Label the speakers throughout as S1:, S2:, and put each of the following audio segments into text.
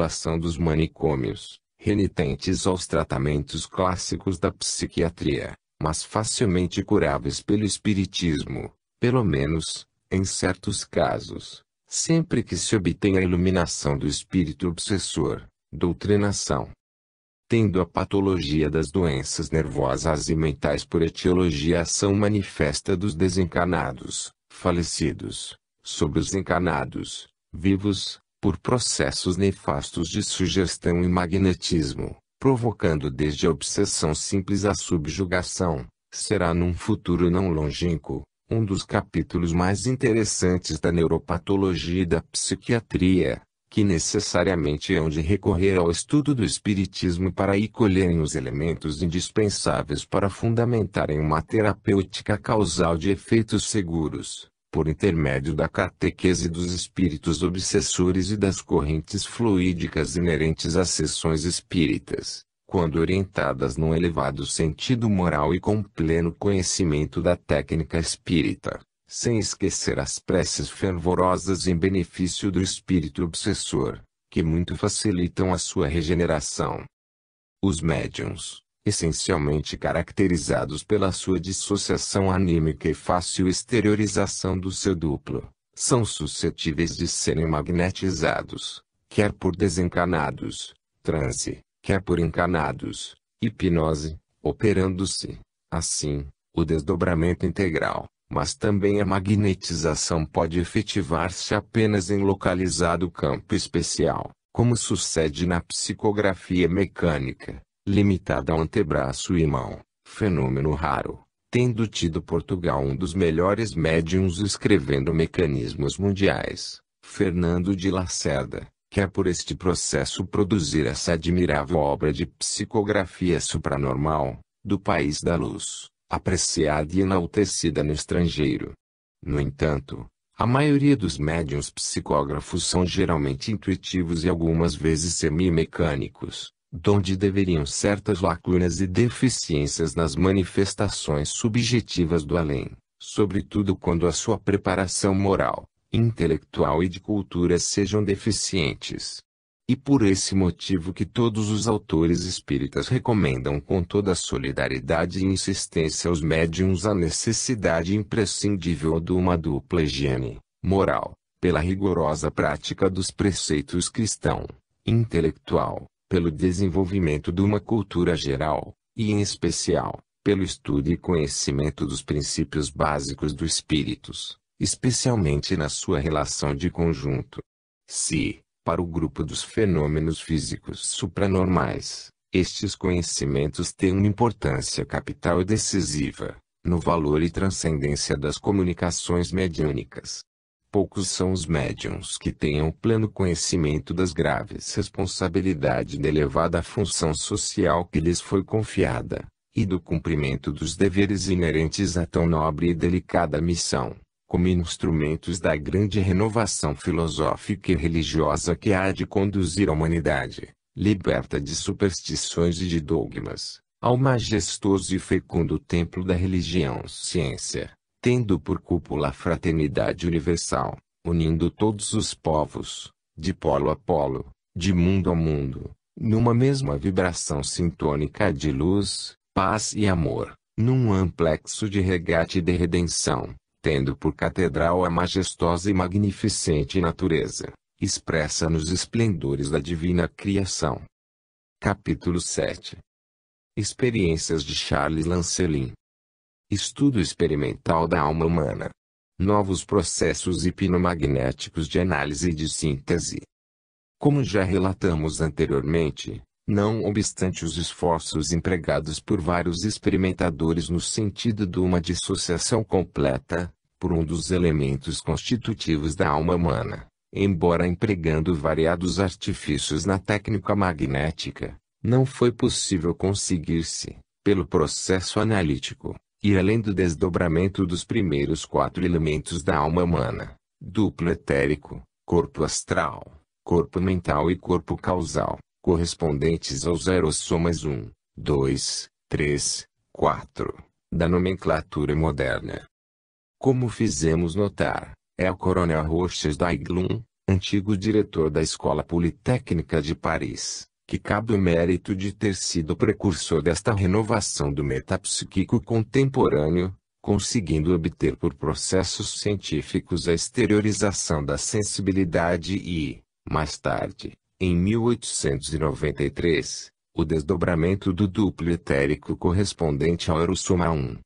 S1: população dos manicômios, renitentes aos tratamentos clássicos da psiquiatria, mas facilmente curáveis pelo espiritismo, pelo menos, em certos casos, sempre que se obtenha a iluminação do espírito obsessor, doutrinação. Tendo a patologia das doenças nervosas e mentais por etiologia ação manifesta dos desencarnados, falecidos, sobre os encarnados, vivos, por processos nefastos de sugestão e magnetismo, provocando desde a obsessão simples à subjugação, será num futuro não longínquo, um dos capítulos mais interessantes da neuropatologia e da psiquiatria, que necessariamente hão de recorrer ao estudo do espiritismo para aí colherem os elementos indispensáveis para fundamentarem uma terapêutica causal de efeitos seguros, por intermédio da catequese dos espíritos obsessores e das correntes fluídicas inerentes às sessões espíritas, quando orientadas num elevado sentido moral e com pleno conhecimento da técnica espírita, sem esquecer as preces fervorosas em benefício do espírito obsessor, que muito facilitam a sua regeneração. Os médiuns, essencialmente caracterizados pela sua dissociação anímica e fácil exteriorização do seu duplo, são suscetíveis de serem magnetizados, quer por desencarnados, transe, quer por encarnados, hipnose, operando-se, assim, o desdobramento integral. Mas também a magnetização pode efetivar-se apenas em localizado campo especial, como sucede na psicografia mecânica, limitada ao antebraço e mão, fenômeno raro, tendo tido Portugal um dos melhores médiuns escrevendo mecanismos mundiais, Fernando de Lacerda, que é por este processo produzir essa admirável obra de psicografia supranormal, do país da luz, apreciada e enaltecida no estrangeiro. No entanto, a maioria dos médiuns psicógrafos são geralmente intuitivos e algumas vezes semi-mecânicos, donde deveriam certas lacunas e deficiências nas manifestações subjetivas do além, sobretudo quando a sua preparação moral, intelectual e de cultura sejam deficientes. E por esse motivo que todos os autores espíritas recomendam com toda a solidariedade e insistência aos médiuns a necessidade imprescindível de uma dupla higiene moral, pela rigorosa prática dos preceitos cristão, intelectual, pelo desenvolvimento de uma cultura geral, e em especial, pelo estudo e conhecimento dos princípios básicos dos espíritos, especialmente na sua relação de conjunto. Se, para o grupo dos fenômenos físicos supranormais, estes conhecimentos têm uma importância capital e decisiva, no valor e transcendência das comunicações mediúnicas. Poucos são os médiuns que tenham pleno conhecimento das graves responsabilidades da elevada função social que lhes foi confiada, e do cumprimento dos deveres inerentes a tão nobre e delicada missão, como instrumentos da grande renovação filosófica e religiosa que há de conduzir a humanidade, liberta de superstições e de dogmas, ao majestoso e fecundo templo da religião-ciência, tendo por cúpula a fraternidade universal, unindo todos os povos, de polo a polo, de mundo a mundo, numa mesma vibração sintônica de luz, paz e amor, num amplexo de regate e de redenção, tendo por catedral a majestosa e magnificente natureza, expressa nos esplendores da divina criação. Capítulo 7. Experiências de Charles Lancelin. Estudo experimental da alma humana. Novos processos hipnomagnéticos de análise e de síntese. Como já relatamos anteriormente, não obstante os esforços empregados por vários experimentadores no sentido de uma dissociação completa, por um dos elementos constitutivos da alma humana, embora empregando variados artifícios na técnica magnética, não foi possível conseguir-se, pelo processo analítico, ir além do desdobramento dos primeiros 4 elementos da alma humana, duplo etérico, corpo astral, corpo mental e corpo causal, correspondentes aos aerossomas 1, 2, 3, 4, da nomenclatura moderna. Como fizemos notar, é o coronel Roches Daiglum, antigo diretor da Escola Politécnica de Paris, que cabe o mérito de ter sido precursor desta renovação do metapsíquico contemporâneo, conseguindo obter por processos científicos a exteriorização da sensibilidade e, mais tarde, em 1893, o desdobramento do duplo etérico correspondente ao Erossoma 1.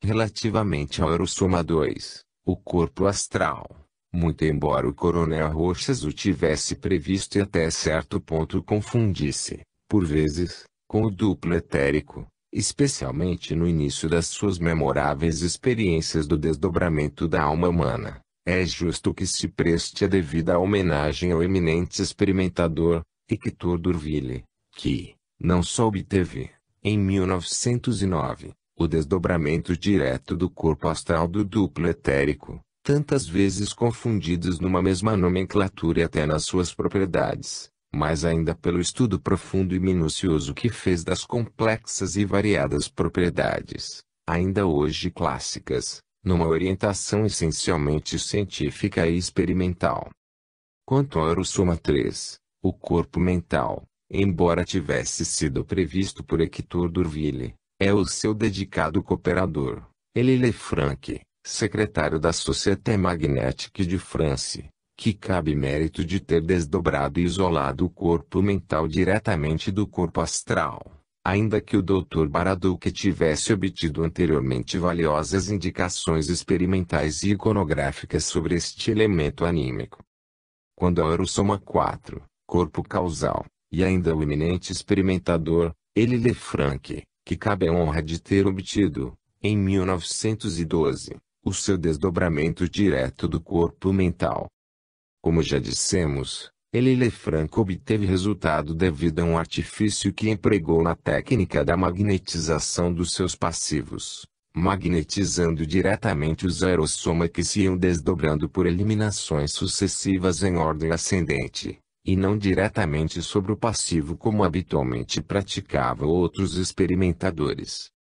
S1: Relativamente ao Erossoma 2, o corpo astral, muito embora o coronel Rochas o tivesse previsto e até certo ponto confundisse, por vezes, com o duplo etérico, especialmente no início das suas memoráveis experiências do desdobramento da alma humana, é justo que se preste a devida homenagem ao eminente experimentador, Hector D'Urville, que, não só obteve, em 1909, o desdobramento direto do corpo astral do duplo etérico, tantas vezes confundidos numa mesma nomenclatura e até nas suas propriedades, mas ainda pelo estudo profundo e minucioso que fez das complexas e variadas propriedades, ainda hoje clássicas, numa orientação essencialmente científica e experimental. Quanto ao Erossoma 3, o corpo mental, embora tivesse sido previsto por Hector D'Urville, é o seu dedicado cooperador, Lefranc, secretário da Société Magnétique de France, que cabe mérito de ter desdobrado e isolado o corpo mental diretamente do corpo astral, ainda que o Dr. Baraduc tivesse obtido anteriormente valiosas indicações experimentais e iconográficas sobre este elemento anímico. Quando ao Erossoma 4, corpo causal, e ainda o eminente experimentador, Lefranc, que cabe a honra de ter obtido, em 1912, o seu desdobramento direto do corpo mental. Como já dissemos, Lefranc obteve resultado devido a um artifício que empregou na técnica da magnetização dos seus passivos, magnetizando diretamente os aerossoma que se iam desdobrando por eliminações sucessivas em ordem ascendente, e não diretamente sobre o passivo como habitualmente praticavam outros experimentadores.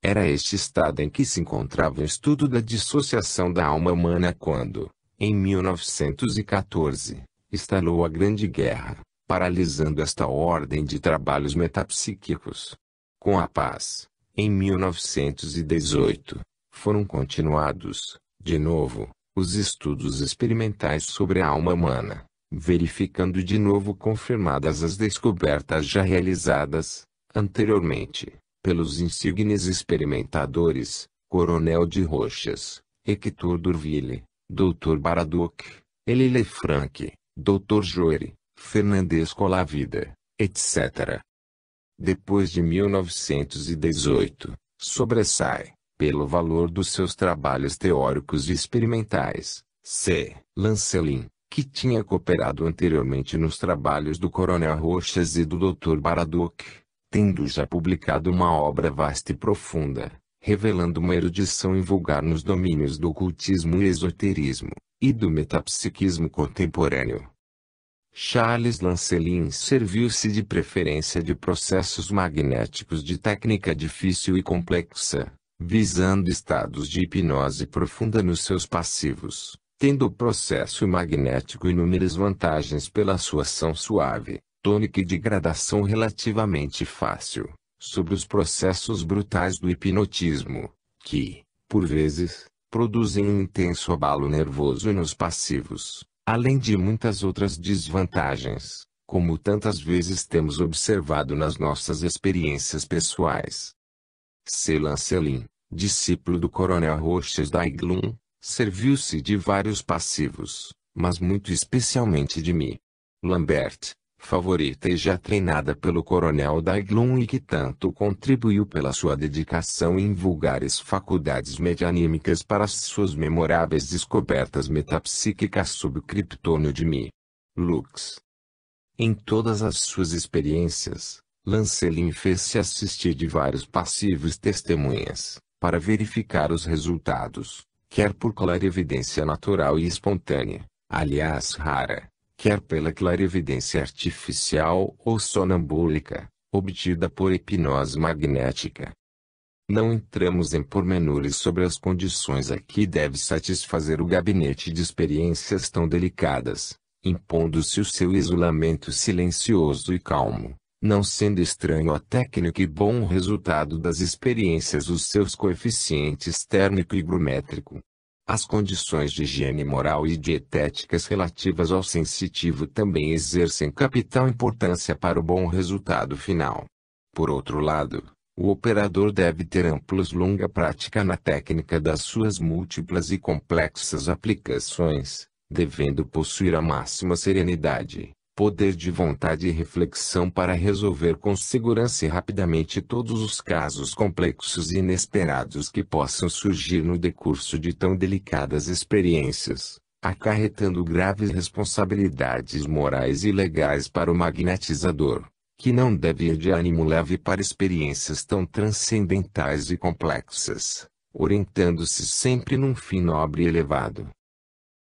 S1: Era este estado em que se encontrava o estudo da dissociação da alma humana quando, em 1914, instalou a Grande Guerra, paralisando esta ordem de trabalhos metapsíquicos. Com a paz, em 1918, foram continuados, de novo, os estudos experimentais sobre a alma humana, verificando de novo confirmadas as descobertas já realizadas, anteriormente, pelos insignes experimentadores, Coronel de Rochas, Hector D'Urville, Dr. Baraduc, Lefranc, Dr. Joire, Fernandes Colavida, etc. Depois de 1918, sobressai, pelo valor dos seus trabalhos teóricos e experimentais, C. Lancelin, que tinha cooperado anteriormente nos trabalhos do Coronel Rochas e do Dr. Baraduc, tendo já publicado uma obra vasta e profunda, revelando uma erudição invulgar nos domínios do ocultismo e esoterismo, e do metapsiquismo contemporâneo. Charles Lancelin serviu-se de preferência de processos magnéticos de técnica difícil e complexa, visando estados de hipnose profunda nos seus passivos, tendo o processo magnético inúmeras vantagens pela sua ação suave, tônica e de gradação relativamente fácil, sobre os processos brutais do hipnotismo, que, por vezes, produzem um intenso abalo nervoso nos passivos, além de muitas outras desvantagens, como tantas vezes temos observado nas nossas experiências pessoais. C. Lancelin, discípulo do Coronel Rochas d'Aiglun, serviu-se de vários passivos, mas muito especialmente de Mi. Lambert, favorita e já treinada pelo Coronel d'Aiglun e que tanto contribuiu pela sua dedicação e invulgares faculdades medianímicas para as suas memoráveis descobertas metapsíquicas sob o criptônio de Mi. Lux. Em todas as suas experiências, Lancelin fez-se assistir de vários passivos testemunhas, para verificar os resultados, quer por clarevidência natural e espontânea, aliás rara, quer pela clarevidência artificial ou sonambúlica, obtida por hipnose magnética. Não entramos em pormenores sobre as condições a que deve satisfazer o gabinete de experiências tão delicadas, impondo-se o seu isolamento silencioso e calmo, não sendo estranho à técnica e bom resultado das experiências os seus coeficientes térmico e higrométrico. As condições de higiene moral e dietéticas relativas ao sensitivo também exercem capital importância para o bom resultado final. Por outro lado, o operador deve ter longa prática na técnica das suas múltiplas e complexas aplicações, devendo possuir a máxima serenidade, poder de vontade e reflexão para resolver com segurança e rapidamente todos os casos complexos e inesperados que possam surgir no decurso de tão delicadas experiências, acarretando graves responsabilidades morais e legais para o magnetizador, que não deve ir de ânimo leve para experiências tão transcendentais e complexas, orientando-se sempre num fim nobre e elevado.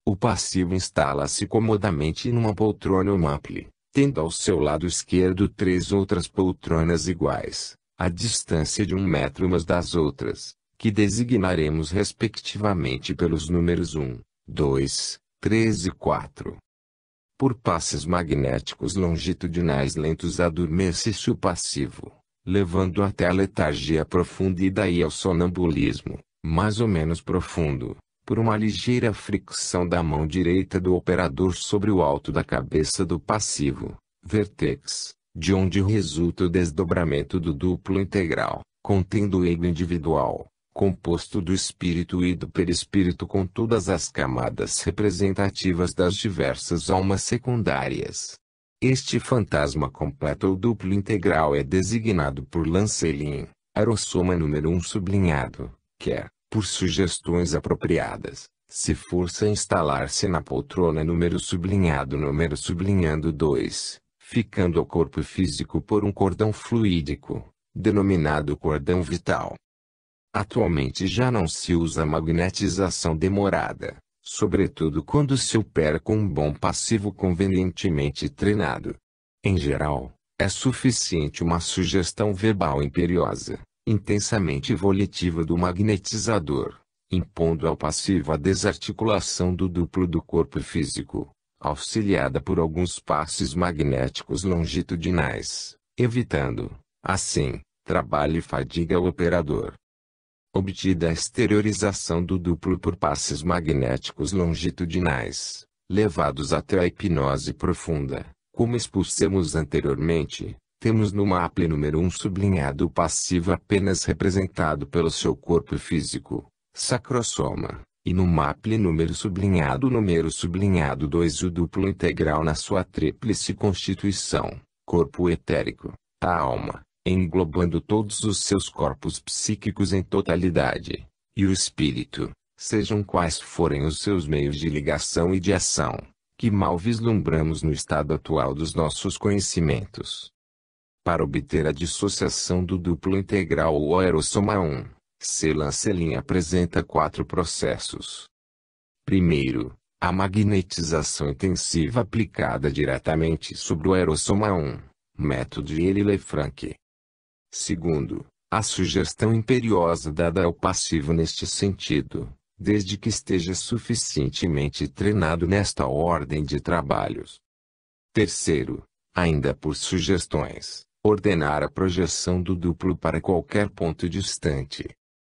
S1: O passivo instala-se comodamente numa poltrona ou maple, tendo ao seu lado esquerdo 3 outras poltronas iguais, à distância de 1 metro umas das outras, que designaremos respectivamente pelos números 1, 2, 3 e 4. Por passes magnéticos longitudinais lentos adormece-se o passivo, levando até a letargia profunda e daí ao sonambulismo, mais ou menos profundo, por uma ligeira fricção da mão direita do operador sobre o alto da cabeça do passivo, vértex, de onde resulta o desdobramento do duplo integral, contendo o ego individual, composto do espírito e do perispírito com todas as camadas representativas das diversas almas secundárias. Este fantasma completo ou duplo integral é designado por Lancelin, aerossoma número 1 sublinhado, que é, por sugestões apropriadas, se força a instalar-se na poltrona número sublinhando 2, ficando ao corpo físico por um cordão fluídico, denominado cordão vital. Atualmente já não se usa magnetização demorada, sobretudo quando se opera com um bom passivo convenientemente treinado. Em geral, é suficiente uma sugestão verbal imperiosa, intensamente volitiva do magnetizador, impondo ao passivo a desarticulação do duplo do corpo físico, auxiliada por alguns passes magnéticos longitudinais, evitando, assim, trabalho e fadiga ao operador. Obtida a exteriorização do duplo por passes magnéticos longitudinais, levados até a hipnose profunda, como expulsamos anteriormente, temos no maple número 1 sublinhado o passivo apenas representado pelo seu corpo físico, sacrossoma, e no maple número sublinhado 2 o duplo integral na sua tríplice constituição, corpo etérico, a alma, englobando todos os seus corpos psíquicos em totalidade, e o espírito, sejam quais forem os seus meios de ligação e de ação, que mal vislumbramos no estado atual dos nossos conhecimentos. Para obter a dissociação do duplo integral ou aerossoma 1, C. Lancelin apresenta 4 processos. Primeiro, a magnetização intensiva aplicada diretamente sobre o aerossoma 1, método Lefranc. Segundo, a sugestão imperiosa dada ao passivo neste sentido, desde que esteja suficientemente treinado nesta ordem de trabalhos. Terceiro, ainda por sugestões, ordenar a projeção do duplo para qualquer ponto distante.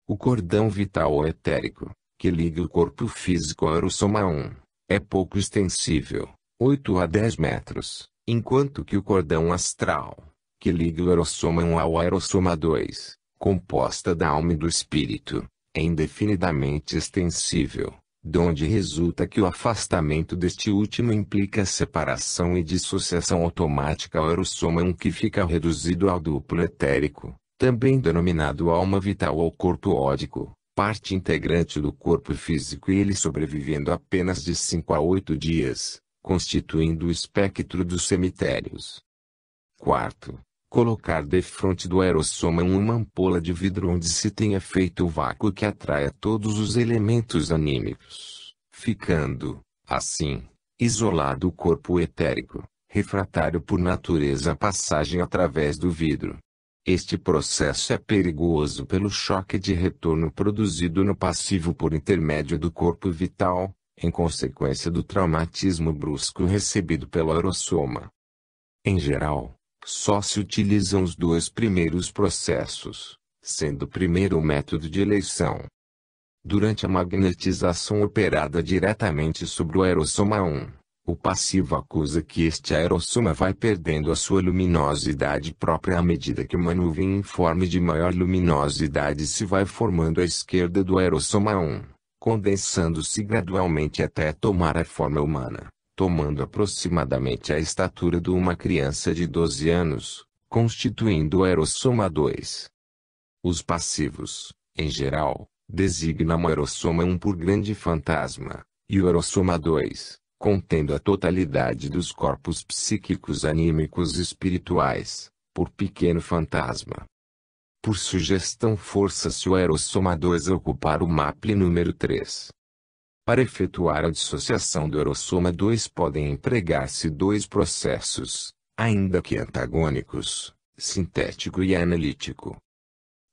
S1: O cordão vital ou etérico, que liga o corpo físico ao aerossoma 1, é pouco extensível, 8 a 10 metros, enquanto que o cordão astral, que liga o aerossoma 1 ao aerossoma 2, composta da alma e do espírito, é indefinidamente extensível, donde resulta que o afastamento deste último implica separação e dissociação automática ao aerossoma 1 que fica reduzido ao duplo etérico, também denominado alma vital ou corpo ódico, parte integrante do corpo físico e ele sobrevivendo apenas de 5 a 8 dias, constituindo o espectro dos cemitérios. Quarto, colocar defronte do aerossoma uma ampola de vidro onde se tenha feito o vácuo que atraia todos os elementos anímicos, ficando, assim, isolado o corpo etérico, refratário por natureza à passagem através do vidro. Este processo é perigoso pelo choque de retorno produzido no passivo por intermédio do corpo vital, em consequência do traumatismo brusco recebido pelo aerossoma. Em geral, só se utilizam os dois primeiros processos, sendo o primeiro o método de eleição. Durante a magnetização operada diretamente sobre o aerossoma 1, o passivo acusa que este aerossoma vai perdendo a sua luminosidade própria à medida que uma nuvem informe de maior luminosidade se vai formando à esquerda do aerossoma 1, condensando-se gradualmente até tomar a forma humana, tomando aproximadamente a estatura de uma criança de 12 anos, constituindo o aerossoma 2. Os passivos, em geral, designam o aerossoma 1 por grande fantasma, e o aerossoma 2, contendo a totalidade dos corpos psíquicos anímicos e espirituais, por pequeno fantasma. Por sugestão força-se o aerossoma 2 a ocupar o MAPLE número 3. Para efetuar a dissociação do aerossoma 2 podem empregar-se dois processos, ainda que antagônicos, sintético e analítico.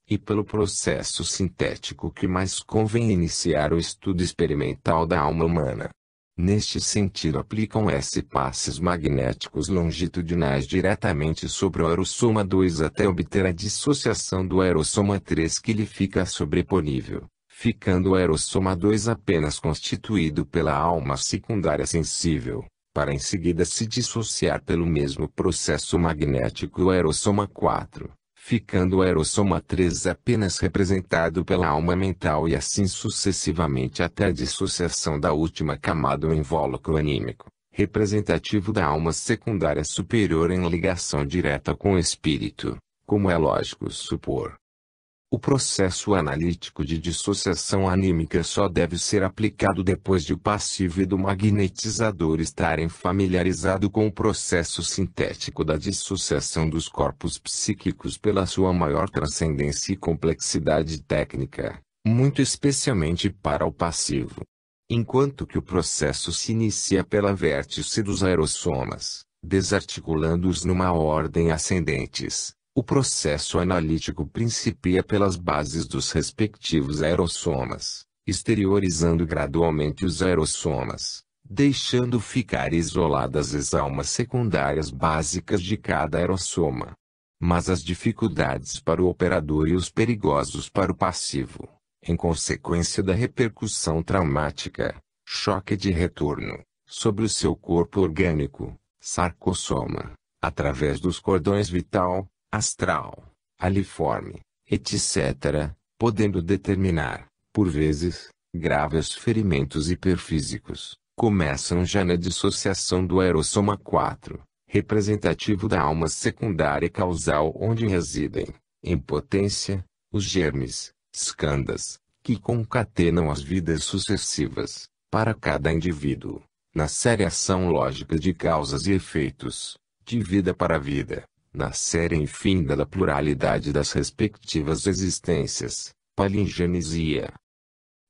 S1: E pelo processo sintético que mais convém iniciar o estudo experimental da alma humana. Neste sentido aplicam-se passes magnéticos longitudinais diretamente sobre o aerossoma 2 até obter a dissociação do aerossoma 3 que lhe fica sobreponível, ficando o aerossoma 2 apenas constituído pela alma secundária sensível, para em seguida se dissociar pelo mesmo processo magnético o aerossoma 4. Ficando o aerossoma 3 apenas representado pela alma mental e assim sucessivamente até a dissociação da última camada ou invólucro anímico, representativo da alma secundária superior em ligação direta com o espírito, como é lógico supor. O processo analítico de dissociação anímica só deve ser aplicado depois de o passivo e do magnetizador estarem familiarizados com o processo sintético da dissociação dos corpos psíquicos pela sua maior transcendência e complexidade técnica, muito especialmente para o passivo. Enquanto que o processo se inicia pela vértice dos aerossomas, desarticulando-os numa ordem ascendentes. O processo analítico principia pelas bases dos respectivos aerossomas, exteriorizando gradualmente os aerossomas, deixando ficar isoladas as almas secundárias básicas de cada aerossoma. Mas as dificuldades para o operador e os perigosos para o passivo, em consequência da repercussão traumática, choque de retorno, sobre o seu corpo orgânico, sarcossoma, através dos cordões vital, astral, aliforme, etc., podendo determinar, por vezes, graves ferimentos hiperfísicos, começam já na dissociação do aerossoma 4, representativo da alma secundária causal onde residem, em potência, os germes, skandhas, que concatenam as vidas sucessivas, para cada indivíduo, na seriação lógica de causas e efeitos, de vida para vida. Na série infinda da pluralidade das respectivas existências, palingenesia.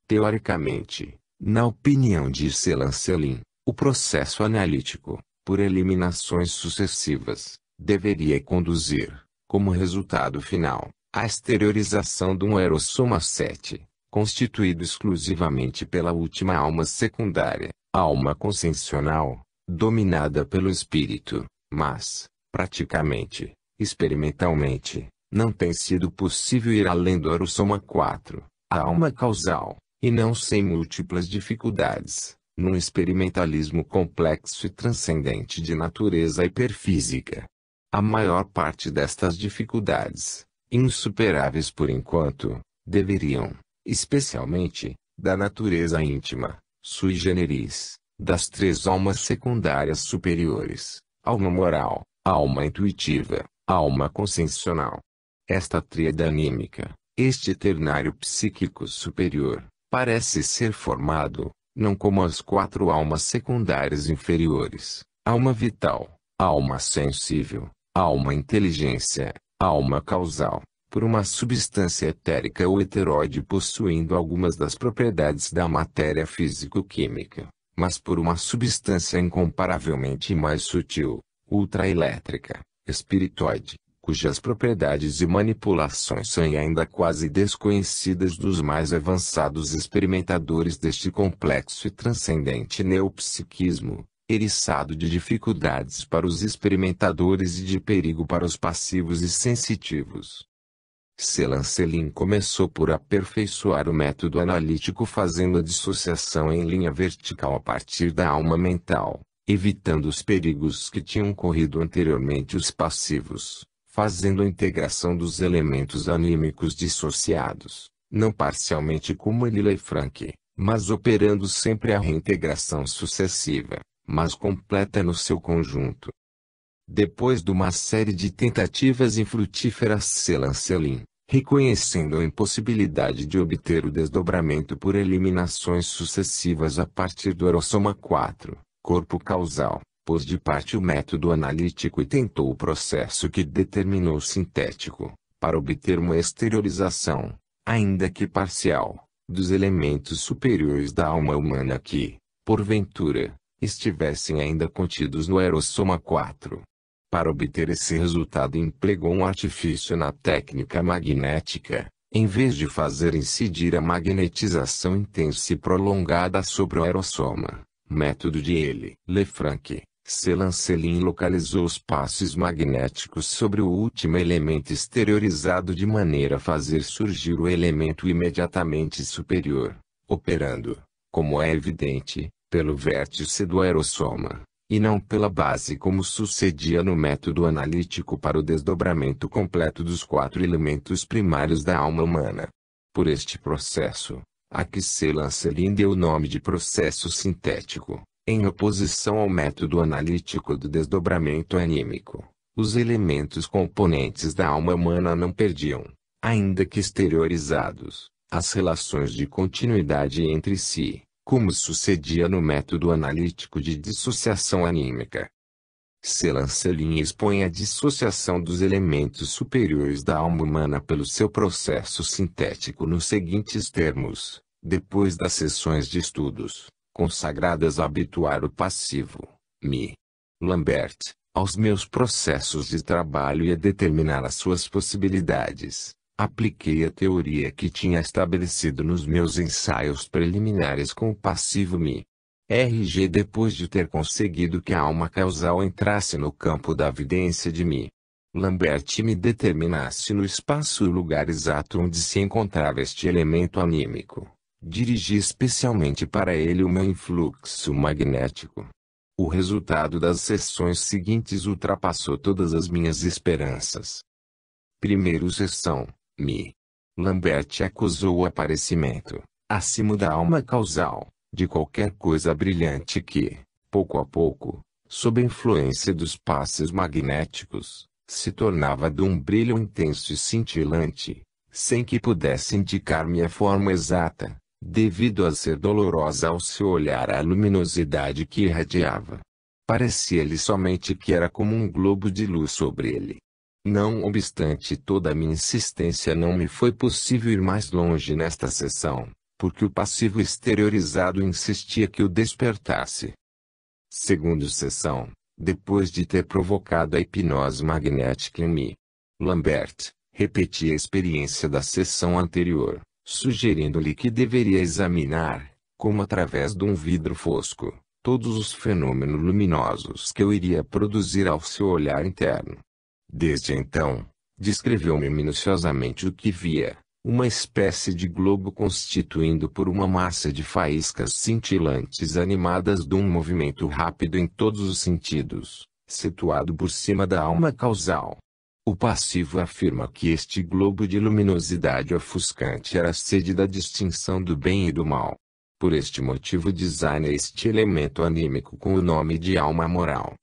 S1: Teoricamente, na opinião de Selancelin, o processo analítico, por eliminações sucessivas, deveria conduzir, como resultado final, à exteriorização de um aerossoma 7, constituído exclusivamente pela última alma secundária, a alma consciencial, dominada pelo espírito, mas, praticamente, experimentalmente, não tem sido possível ir além do aerossoma 4, a alma causal, e não sem múltiplas dificuldades, num experimentalismo complexo e transcendente de natureza hiperfísica. A maior parte destas dificuldades, insuperáveis por enquanto, deveriam, especialmente, da natureza íntima, sui generis, das três almas secundárias superiores, alma moral, alma intuitiva, alma consciencial. Esta tríade anímica, este ternário psíquico superior, parece ser formado, não como as quatro almas secundárias inferiores, alma vital, alma sensível, alma inteligência, alma causal, por uma substância etérica ou heteroide possuindo algumas das propriedades da matéria físico-química, mas por uma substância incomparavelmente mais sutil, ultraelétrica, espiritoide, cujas propriedades e manipulações são ainda quase desconhecidas dos mais avançados experimentadores deste complexo e transcendente neopsiquismo, eriçado de dificuldades para os experimentadores e de perigo para os passivos e sensitivos. Celan começou por aperfeiçoar o método analítico fazendo a dissociação em linha vertical a partir da alma mental, evitando os perigos que tinham corrido anteriormente os passivos, fazendo a integração dos elementos anímicos dissociados, não parcialmente como Lilley-Frank, mas operando sempre a reintegração sucessiva, mas completa no seu conjunto. Depois de uma série de tentativas infrutíferas, Celan, reconhecendo a impossibilidade de obter o desdobramento por eliminações sucessivas a partir do erossoma 4, corpo causal, pôs de parte o método analítico e tentou o processo que determinou o sintético, para obter uma exteriorização, ainda que parcial, dos elementos superiores da alma humana que, porventura, estivessem ainda contidos no erossoma 4. Para obter esse resultado empregou um artifício na técnica magnética, em vez de fazer incidir a magnetização intensa e prolongada sobre o aerossoma, método de Lefranc. Celan localizou os passos magnéticos sobre o último elemento exteriorizado de maneira a fazer surgir o elemento imediatamente superior, operando, como é evidente, pelo vértice do aerossoma, e não pela base como sucedia no método analítico para o desdobramento completo dos 4 elementos primários da alma humana. Por este processo, a que Celan deu o nome de processo sintético, em oposição ao método analítico do desdobramento anímico, os elementos componentes da alma humana não perdiam, ainda que exteriorizados, as relações de continuidade entre si, como sucedia no método analítico de dissociação anímica. Celan expõe a dissociação dos elementos superiores da alma humana pelo seu processo sintético nos seguintes termos, depois das sessões de estudos, consagradas a habituar o passivo, Lambert, aos meus processos de trabalho e a determinar as suas possibilidades. Apliquei a teoria que tinha estabelecido nos meus ensaios preliminares com o passivo RG depois de ter conseguido que a alma causal entrasse no campo da evidência de Lambert me determinasse no espaço o lugar exato onde se encontrava este elemento anímico. Dirigi especialmente para ele o meu influxo magnético. O resultado das sessões seguintes ultrapassou todas as minhas esperanças. Primeiro sessão. Lambert acusou o aparecimento, acima da alma causal, de qualquer coisa brilhante que, pouco a pouco, sob a influência dos passos magnéticos, se tornava de um brilho intenso e cintilante, sem que pudesse indicar-me a forma exata, devido a ser dolorosa ao se olhar a luminosidade que irradiava. Parecia-lhe somente que era como um globo de luz sobre ele. Não obstante toda a minha insistência, não me foi possível ir mais longe nesta sessão, porque o passivo exteriorizado insistia que o despertasse. Segunda sessão, depois de ter provocado a hipnose magnética em Lambert repetia a experiência da sessão anterior, sugerindo-lhe que deveria examinar, como através de um vidro fosco, todos os fenômenos luminosos que eu iria produzir ao seu olhar interno. Desde então, descreveu-me minuciosamente o que via, uma espécie de globo constituindo por uma massa de faíscas cintilantes animadas de um movimento rápido em todos os sentidos, situado por cima da alma causal. O passivo afirma que este globo de luminosidade ofuscante era a sede da distinção do bem e do mal. Por este motivo designa este elemento anímico com o nome de alma moral.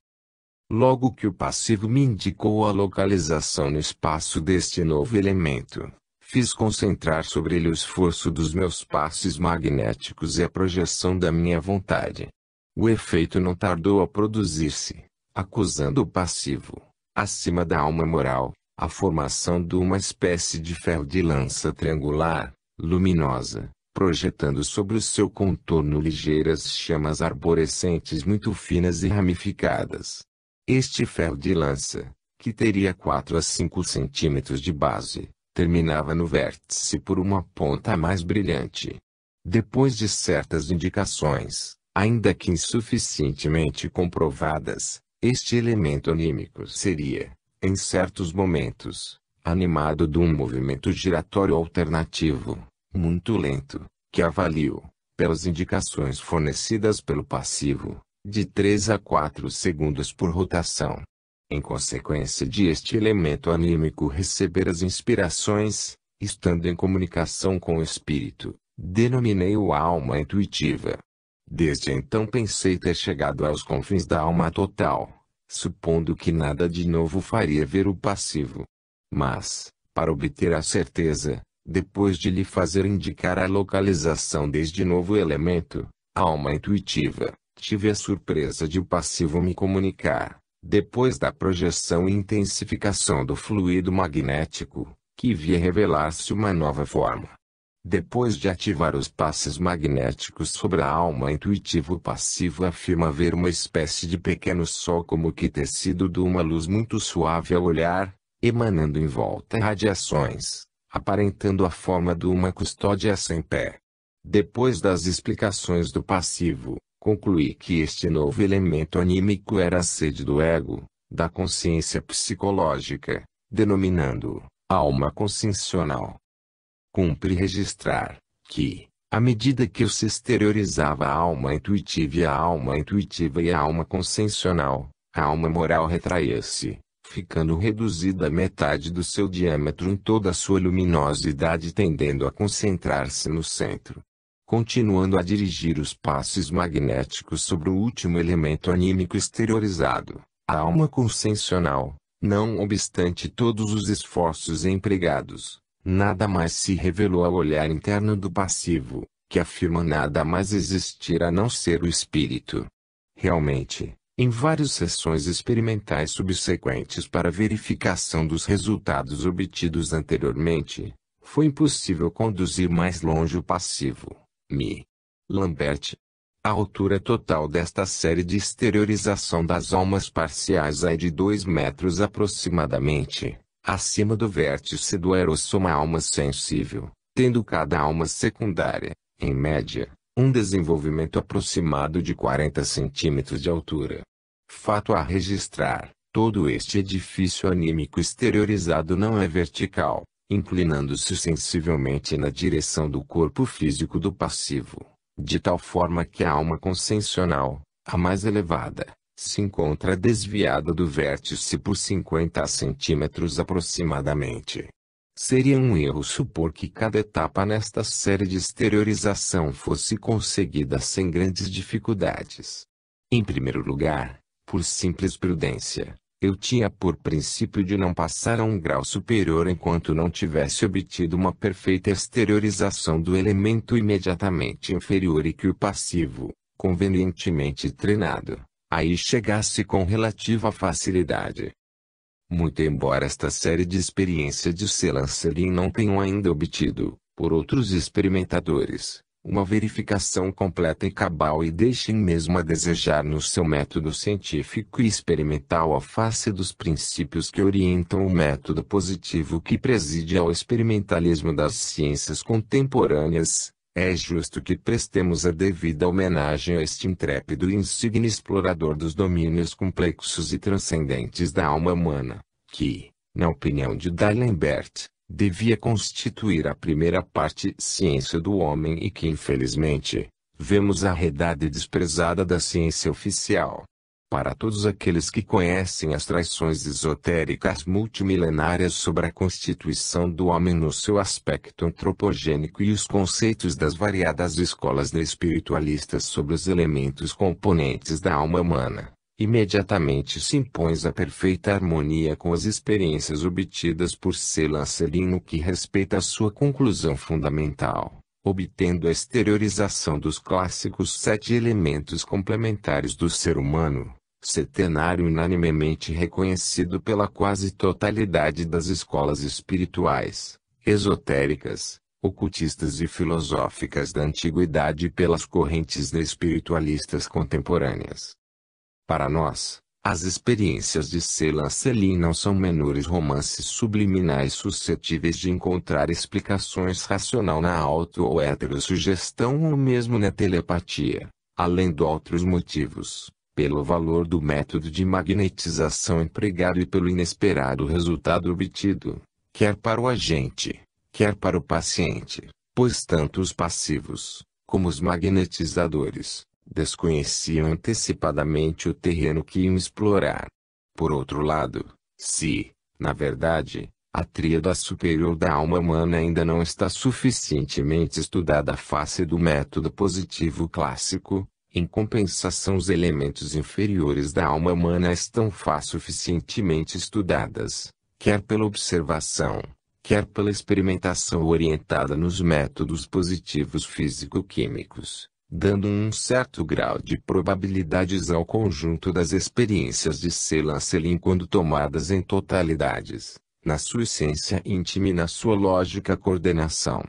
S1: Logo que o passivo me indicou a localização no espaço deste novo elemento, fiz concentrar sobre ele o esforço dos meus passos magnéticos e a projeção da minha vontade. O efeito não tardou a produzir-se, acusando o passivo, acima da alma moral, a formação de uma espécie de ferro de lança triangular, luminosa, projetando sobre o seu contorno ligeiras chamas arborescentes muito finas e ramificadas. Este ferro de lança, que teria 4 a 5 centímetros de base, terminava no vértice por uma ponta mais brilhante. Depois de certas indicações, ainda que insuficientemente comprovadas, este elemento anímico seria, em certos momentos, animado de um movimento giratório alternativo, muito lento, que avalio, pelas indicações fornecidas pelo passivo, de 3 a 4 segundos por rotação. Em consequência de este elemento anímico receber as inspirações, estando em comunicação com o espírito, denominei-o alma intuitiva. Desde então pensei ter chegado aos confins da alma total, supondo que nada de novo faria ver o passivo. Mas, para obter a certeza, depois de lhe fazer indicar a localização deste novo elemento, alma intuitiva, tive a surpresa de o passivo me comunicar, depois da projeção e intensificação do fluido magnético, que via revelar-se uma nova forma. Depois de ativar os passes magnéticos sobre a alma intuitiva, o passivo afirma ver uma espécie de pequeno sol como que tecido de uma luz muito suave ao olhar, emanando em volta radiações, aparentando a forma de uma custódia sem pé. Depois das explicações do passivo, concluí que este novo elemento anímico era a sede do ego, da consciência psicológica, denominando-o alma consciencial. Cumpre registrar que, à medida que se exteriorizava a alma intuitiva e a alma consciencial, a alma moral retraía-se, ficando reduzida à metade do seu diâmetro em toda a sua luminosidade, tendendo a concentrar-se no centro. Continuando a dirigir os passes magnéticos sobre o último elemento anímico exteriorizado, a alma consciencial, não obstante todos os esforços empregados, nada mais se revelou ao olhar interno do passivo, que afirma nada mais existir a não ser o espírito. Realmente, em várias sessões experimentais subsequentes para verificação dos resultados obtidos anteriormente, foi impossível conduzir mais longe o passivo. Lambert. A altura total desta série de exteriorização das almas parciais é de 2 metros aproximadamente, acima do vértice do aerossoma alma sensível, tendo cada alma secundária, em média, um desenvolvimento aproximado de 40 centímetros de altura. Fato a registrar, todo este edifício anímico exteriorizado não é vertical, inclinando-se sensivelmente na direção do corpo físico do passivo, de tal forma que a alma consciencial, a mais elevada, se encontra desviada do vértice por 50 centímetros aproximadamente. Seria um erro supor que cada etapa nesta série de exteriorização fosse conseguida sem grandes dificuldades. Em primeiro lugar, por simples prudência, eu tinha por princípio de não passar a um grau superior enquanto não tivesse obtido uma perfeita exteriorização do elemento imediatamente inferior e que o passivo, convenientemente treinado, aí chegasse com relativa facilidade. Muito embora esta série de experiência de Selancelin não tenham ainda obtido, por outros experimentadores, uma verificação completa e cabal e deixem mesmo a desejar no seu método científico e experimental à face dos princípios que orientam o método positivo que preside ao experimentalismo das ciências contemporâneas, é justo que prestemos a devida homenagem a este intrépido e insigne explorador dos domínios complexos e transcendentes da alma humana, que, na opinião de D'Alembert, devia constituir a primeira parte ciência do homem e que infelizmente, vemos arredada e desprezada da ciência oficial. Para todos aqueles que conhecem as tradições esotéricas multimilenárias sobre a constituição do homem no seu aspecto antropogênico e os conceitos das variadas escolas espiritualistas sobre os elementos componentes da alma humana, imediatamente se impõe a perfeita harmonia com as experiências obtidas por Selancelin no que respeita à sua conclusão fundamental, obtendo a exteriorização dos clássicos 7 elementos complementares do ser humano, setenário unanimemente reconhecido pela quase totalidade das escolas espirituais, esotéricas, ocultistas e filosóficas da antiguidade e pelas correntes espiritualistas contemporâneas. Para nós, As experiências de Celan Selim não são menores romances subliminais suscetíveis de encontrar explicações racional na auto- ou heterossugestão ou mesmo na telepatia, além de outros motivos, pelo valor do método de magnetização empregado e pelo inesperado resultado obtido, quer para o agente, quer para o paciente, pois tanto os passivos, como os magnetizadores, desconheciam antecipadamente o terreno que iam explorar. Por outro lado, se, na verdade, a tríada superior da alma humana ainda não está suficientemente estudada à face do método positivo clássico, em compensação os elementos inferiores da alma humana estão suficientemente estudadas, quer pela observação, quer pela experimentação orientada nos métodos positivos físico-químicos, dando um certo grau de probabilidades ao conjunto das experiências de Celan Selim quando tomadas em totalidades, na sua essência íntima e na sua lógica coordenação.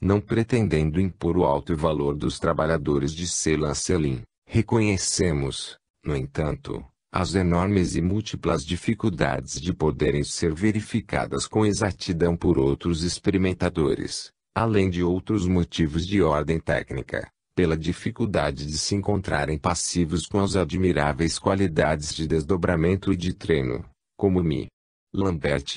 S1: Não pretendendo impor o alto valor dos trabalhadores de Celan Selim, reconhecemos, no entanto, as enormes e múltiplas dificuldades de poderem ser verificadas com exatidão por outros experimentadores, além de outros motivos de ordem técnica, pela dificuldade de se encontrarem passivos com as admiráveis qualidades de desdobramento e de treino, como Mi. Lambert.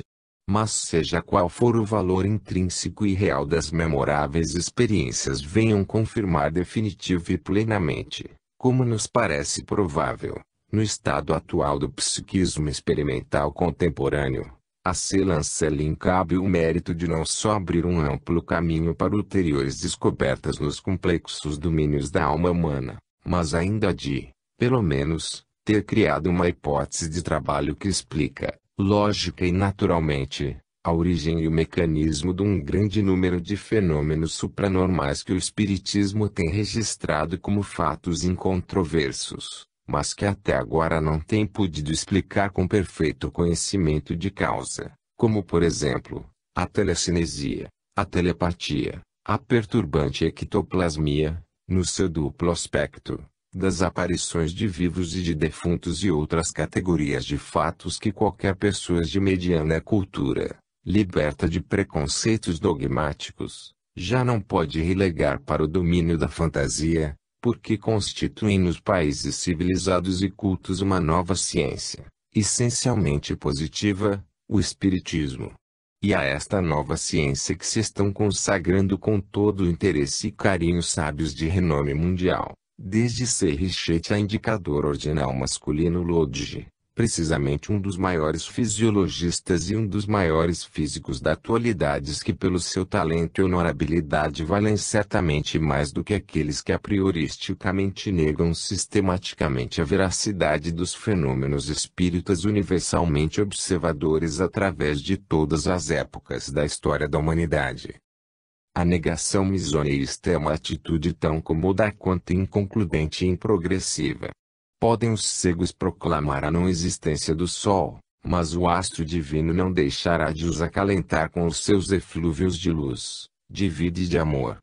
S1: Mas seja qual for o valor intrínseco e real das memoráveis experiências venham confirmar definitivo e plenamente, como nos parece provável, no estado atual do psiquismo experimental contemporâneo, a Celan Selim cabe o mérito de não só abrir um amplo caminho para ulteriores descobertas nos complexos domínios da alma humana, mas ainda de, pelo menos, ter criado uma hipótese de trabalho que explica, lógica e naturalmente, a origem e o mecanismo de um grande número de fenômenos supranormais que o Espiritismo tem registrado como fatos incontroversos, mas que até agora não tem podido explicar com perfeito conhecimento de causa, como por exemplo, a telecinesia, a telepatia, a perturbante ectoplasmia, no seu duplo aspecto, das aparições de vivos e de defuntos e outras categorias de fatos que qualquer pessoa de mediana cultura, liberta de preconceitos dogmáticos, já não pode relegar para o domínio da fantasia, porque constituem nos países civilizados e cultos uma nova ciência, essencialmente positiva, o Espiritismo. E a esta nova ciência que se estão consagrando com todo o interesse e carinho sábios de renome mundial, desde Serichete a indicador ordinal masculino Lodge, precisamente um dos maiores fisiologistas e um dos maiores físicos da atualidade que pelo seu talento e honorabilidade valem certamente mais do que aqueles que a prioristicamente negam sistematicamente a veracidade dos fenômenos espíritas universalmente observadores através de todas as épocas da história da humanidade. A negação misoneísta é uma atitude tão cômoda quanto inconcludente e improgressiva. Podem os cegos proclamar a não existência do Sol, mas o astro divino não deixará de os acalentar com os seus eflúvios de luz, de vida e de amor.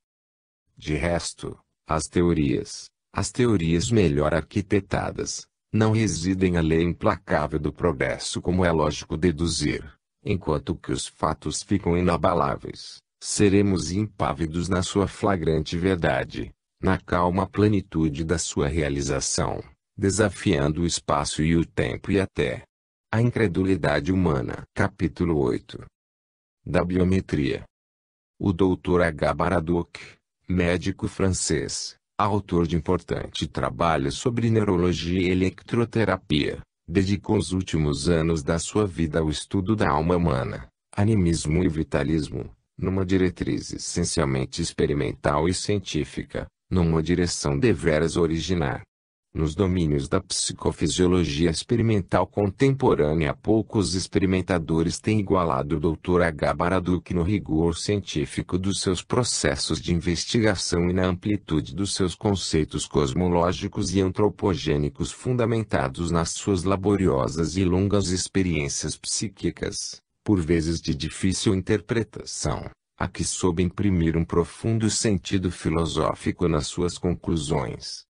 S1: De resto, as teorias melhor arquitetadas, não residem a lei implacável do progresso como é lógico deduzir, enquanto que os fatos ficam inabaláveis, seremos impávidos na sua flagrante verdade, na calma plenitude da sua realização, desafiando o espaço e o tempo e até a incredulidade humana. Capítulo 8 da biometria. O Dr. H. Baraduc, médico francês, autor de importante trabalho sobre neurologia e eletroterapia, dedicou os últimos anos da sua vida ao estudo da alma humana, animismo e vitalismo, numa diretriz essencialmente experimental e científica, numa direção deveras original. Nos domínios da psicofisiologia experimental contemporânea, poucos experimentadores têm igualado o Dr. H. Baraduc no rigor científico dos seus processos de investigação e na amplitude dos seus conceitos cosmológicos e antropogênicos fundamentados nas suas laboriosas e longas experiências psíquicas, por vezes de difícil interpretação, a que soube imprimir um profundo sentido filosófico nas suas conclusões.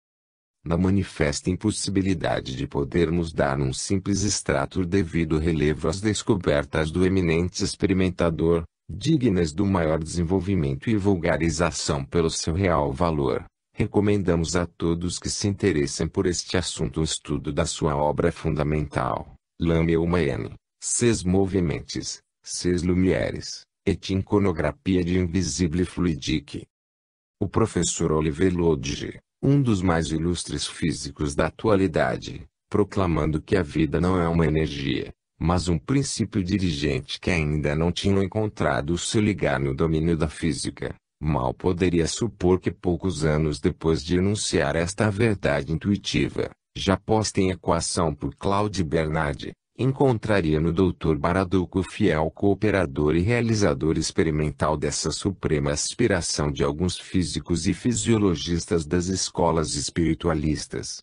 S1: na manifesta impossibilidade de podermos dar um simples extrato devido relevo às descobertas do eminente experimentador, dignas do maior desenvolvimento e vulgarização pelo seu real valor. Recomendamos a todos que se interessem por este assunto o estudo da sua obra fundamental, L'Homme Humaine, Ses Moviments, Ses Lumières, et Iconographia de Invisible Fluidique. O professor Olivier Lodge, um dos mais ilustres físicos da atualidade, proclamando que a vida não é uma energia, mas um princípio dirigente que ainda não tinha encontrado o seu lugar no domínio da física, mal poderia supor que poucos anos depois de enunciar esta verdade intuitiva, já posta em equação por Claude Bernard, encontraria no Dr. Baraduc o fiel cooperador e realizador experimental dessa suprema aspiração de alguns físicos e fisiologistas das escolas espiritualistas.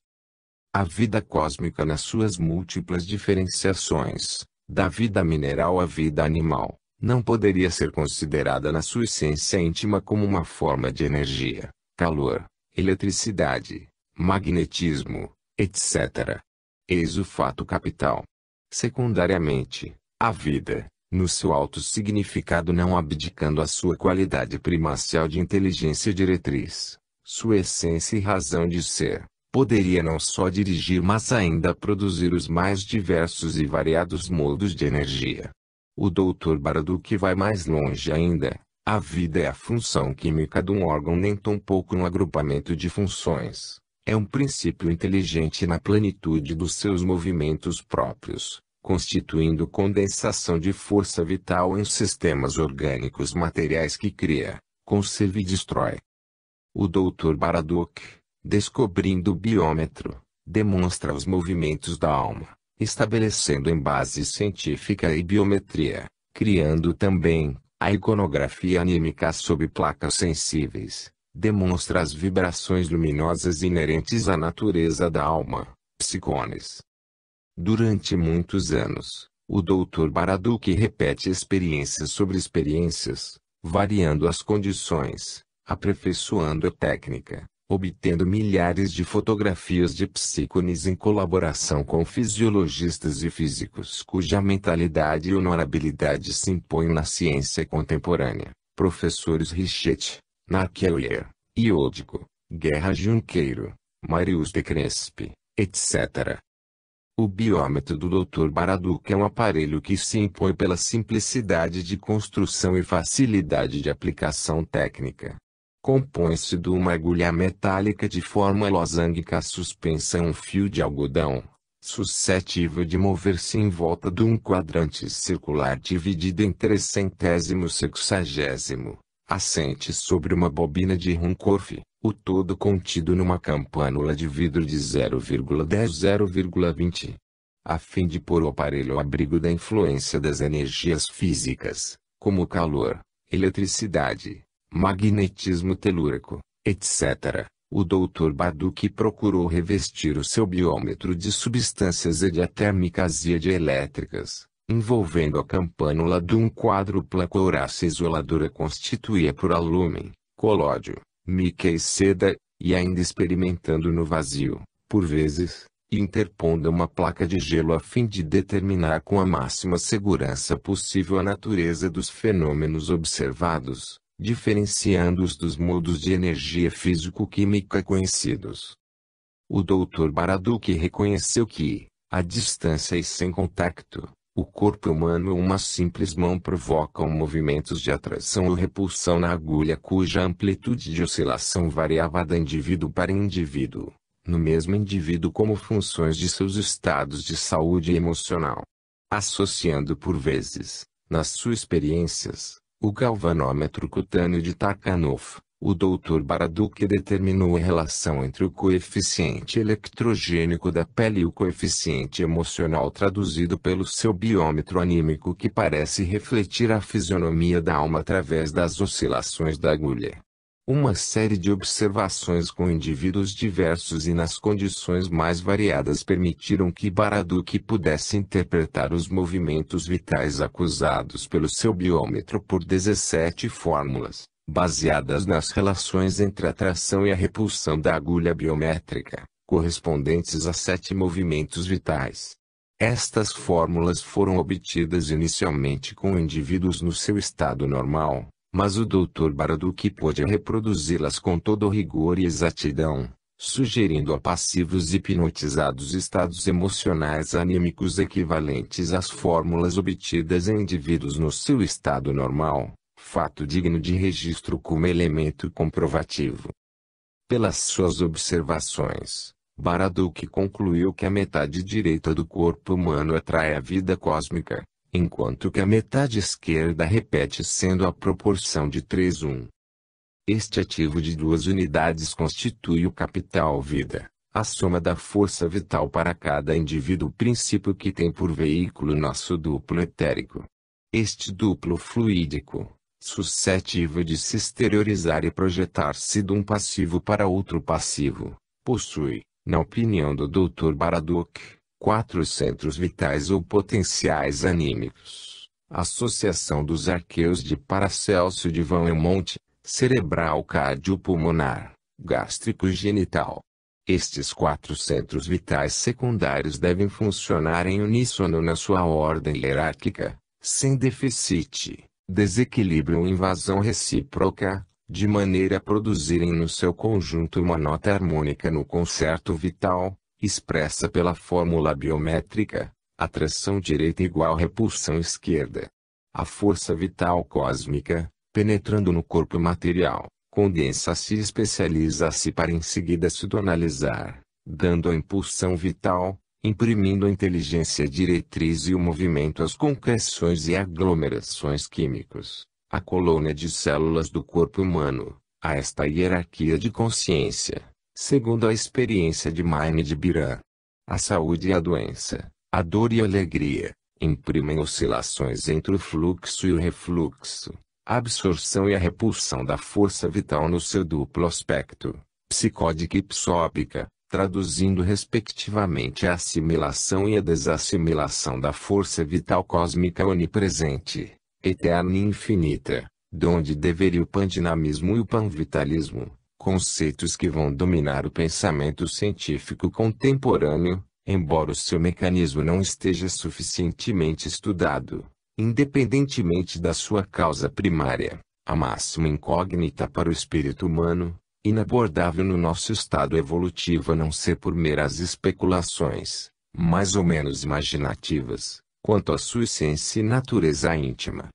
S1: A vida cósmica nas suas múltiplas diferenciações, da vida mineral à vida animal, não poderia ser considerada na sua essência íntima como uma forma de energia, calor, eletricidade, magnetismo, etc. Eis o fato capital. Secundariamente, a vida, no seu alto significado não abdicando a sua qualidade primacial de inteligência diretriz, sua essência e razão de ser, poderia não só dirigir mas ainda produzir os mais diversos e variados modos de energia. O Dr. Baraduc vai mais longe ainda. A vida é a função química de um órgão nem tão pouco um agrupamento de funções. É um princípio inteligente na plenitude dos seus movimentos próprios, constituindo condensação de força vital em sistemas orgânicos materiais que cria, conserva e destrói. O Dr. Baraduc, descobrindo o biômetro, demonstra os movimentos da alma, estabelecendo em base científica e biometria, criando também a iconografia anímica sob placas sensíveis. Demonstra as vibrações luminosas inerentes à natureza da alma, psicones. Durante muitos anos, o Dr. Baraduc repete experiências sobre experiências, variando as condições, aperfeiçoando a técnica, obtendo milhares de fotografias de psicones em colaboração com fisiologistas e físicos cuja mentalidade e honorabilidade se impõem na ciência contemporânea, professores Richet, Narquelier, Iódico, Guerra Junqueiro, Marius de Crespi, etc. O biômetro do Dr. Baraduc é um aparelho que se impõe pela simplicidade de construção e facilidade de aplicação técnica. Compõe-se de uma agulha metálica de forma losângica suspensa em um fio de algodão, suscetível de mover-se em volta de um quadrante circular dividido em 360, assente sobre uma bobina de Runcorff, o todo contido numa campânula de vidro de 0,10-0,20. A fim de pôr o aparelho ao abrigo da influência das energias físicas, como calor, eletricidade, magnetismo telúrico, etc., o Dr. Baraduc procurou revestir o seu biômetro de substâncias ediatérmicas e edielétricas, envolvendo a campânula de um quádrupla couraça isoladora constituída por alúmen, colódio, mica e seda, e ainda experimentando no vazio, por vezes, interpondo uma placa de gelo a fim de determinar com a máxima segurança possível a natureza dos fenômenos observados, diferenciando-os dos modos de energia físico-química conhecidos. O Dr. Baraduc reconheceu que, à distância e sem contacto, o corpo humano ou uma simples mão provocam movimentos de atração ou repulsão na agulha cuja amplitude de oscilação variava de indivíduo para indivíduo, no mesmo indivíduo como funções de seus estados de saúde emocional. Associando por vezes, nas suas experiências, o galvanômetro cutâneo de Takhanov, o Dr. Baraduc determinou a relação entre o coeficiente eletrogênico da pele e o coeficiente emocional traduzido pelo seu biômetro anímico que parece refletir a fisionomia da alma através das oscilações da agulha. Uma série de observações com indivíduos diversos e nas condições mais variadas permitiram que Baraduc pudesse interpretar os movimentos vitais acusados pelo seu biômetro por 17 fórmulas, baseadas nas relações entre a atração e a repulsão da agulha biométrica, correspondentes a 7 movimentos vitais. Estas fórmulas foram obtidas inicialmente com indivíduos no seu estado normal, mas o Dr. Baraduc pôde reproduzi-las com todo rigor e exatidão, sugerindo a passivos hipnotizados estados emocionais anímicos equivalentes às fórmulas obtidas em indivíduos no seu estado normal, fato digno de registro como elemento comprovativo. Pelas suas observações, Baraduc concluiu que a metade direita do corpo humano atrai a vida cósmica, enquanto que a metade esquerda repete sendo a proporção de 3:1. Este ativo de 2 unidades constitui o capital vida, a soma da força vital para cada indivíduo, princípio que tem por veículo nosso duplo etérico. Este duplo fluídico, suscetível de se exteriorizar e projetar-se de um passivo para outro passivo, possui, na opinião do Dr. Baraduc, 4 centros vitais ou potenciais anímicos. Associação dos arqueus de Paracélcio de Van Helmont, cerebral, cardiopulmonar, gástrico e genital. Estes 4 centros vitais secundários devem funcionar em uníssono na sua ordem hierárquica, sem déficit, desequilíbrio ou invasão recíproca, de maneira a produzirem no seu conjunto uma nota harmônica no concerto vital, expressa pela fórmula biométrica, atração direita igual repulsão esquerda. A força vital cósmica, penetrando no corpo material, condensa-se e especializa-se para em seguida se tonalizar, dando a impulsão vital, imprimindo a inteligência diretriz e o movimento às concreções e aglomerações químicos, a colônia de células do corpo humano, a esta hierarquia de consciência, segundo a experiência de Maine de Biran. A saúde e a doença, a dor e a alegria, imprimem oscilações entre o fluxo e o refluxo, a absorção e a repulsão da força vital no seu duplo aspecto, psicódica e psóbica, traduzindo respectivamente a assimilação e a desassimilação da força vital cósmica onipresente, eterna e infinita, donde deveria o pandinamismo e o panvitalismo, conceitos que vão dominar o pensamento científico contemporâneo, embora o seu mecanismo não esteja suficientemente estudado. Independentemente da sua causa primária, a máxima incógnita para o espírito humano, inabordável no nosso estado evolutivo a não ser por meras especulações, mais ou menos imaginativas, quanto à sua essência e natureza íntima.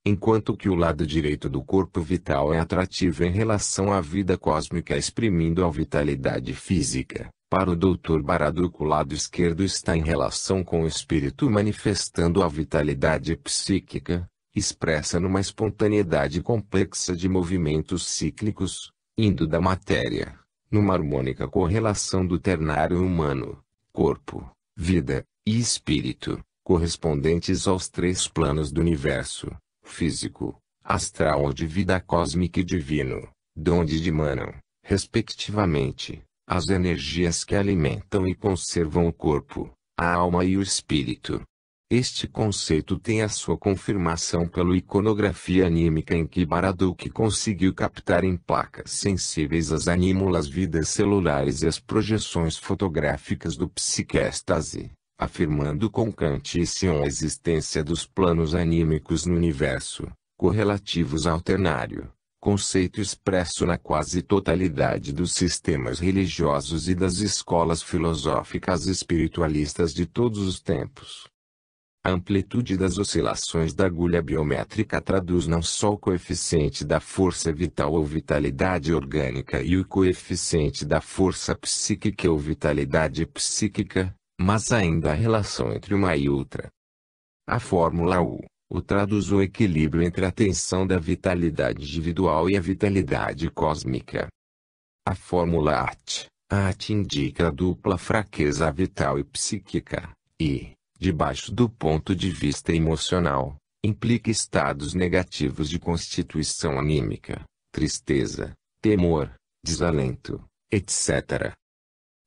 S1: Enquanto que o lado direito do corpo vital é atrativo em relação à vida cósmica exprimindo a vitalidade física, para o Dr. Baraduc o lado esquerdo está em relação com o espírito manifestando a vitalidade psíquica, expressa numa espontaneidade complexa de movimentos cíclicos, indo da matéria, numa harmônica correlação do ternário humano, corpo, vida, e espírito, correspondentes aos 3 planos do universo, físico, astral ou de vida cósmica e divino, donde dimanam, respectivamente, as energias que alimentam e conservam o corpo, a alma e o espírito. Este conceito tem a sua confirmação pela iconografia anímica em que Baraduc conseguiu captar em placas sensíveis as anímulas vidas celulares e as projeções fotográficas do psiquéstase, afirmando com Kant e Sion a existência dos planos anímicos no universo, correlativos ao ternário, conceito expresso na quase totalidade dos sistemas religiosos e das escolas filosóficas espiritualistas de todos os tempos. A amplitude das oscilações da agulha biométrica traduz não só o coeficiente da força vital ou vitalidade orgânica e o coeficiente da força psíquica ou vitalidade psíquica, mas ainda a relação entre uma e outra. A fórmula U traduz o equilíbrio entre a tensão da vitalidade individual e a vitalidade cósmica. A fórmula AT indica a dupla fraqueza vital e psíquica, e, debaixo do ponto de vista emocional, implica estados negativos de constituição anímica, tristeza, temor, desalento, etc.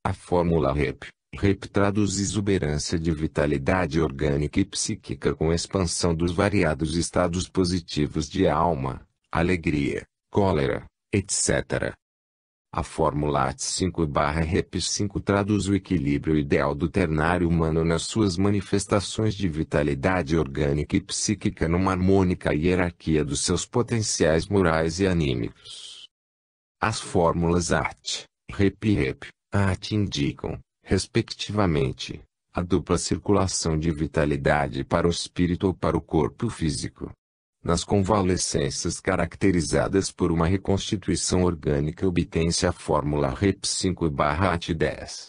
S1: A fórmula REP traduz exuberância de vitalidade orgânica e psíquica com expansão dos variados estados positivos de alma, alegria, cólera, etc. A fórmula AT5/Rep5 traduz o equilíbrio ideal do ternário humano nas suas manifestações de vitalidade orgânica e psíquica numa harmônica hierarquia dos seus potenciais morais e anímicos. As fórmulas AT, Rep e Rep, AT indicam, respectivamente, a dupla circulação de vitalidade para o espírito ou para o corpo físico. Nas convalescências caracterizadas por uma reconstituição orgânica obtém-se a fórmula Rep5/AT10.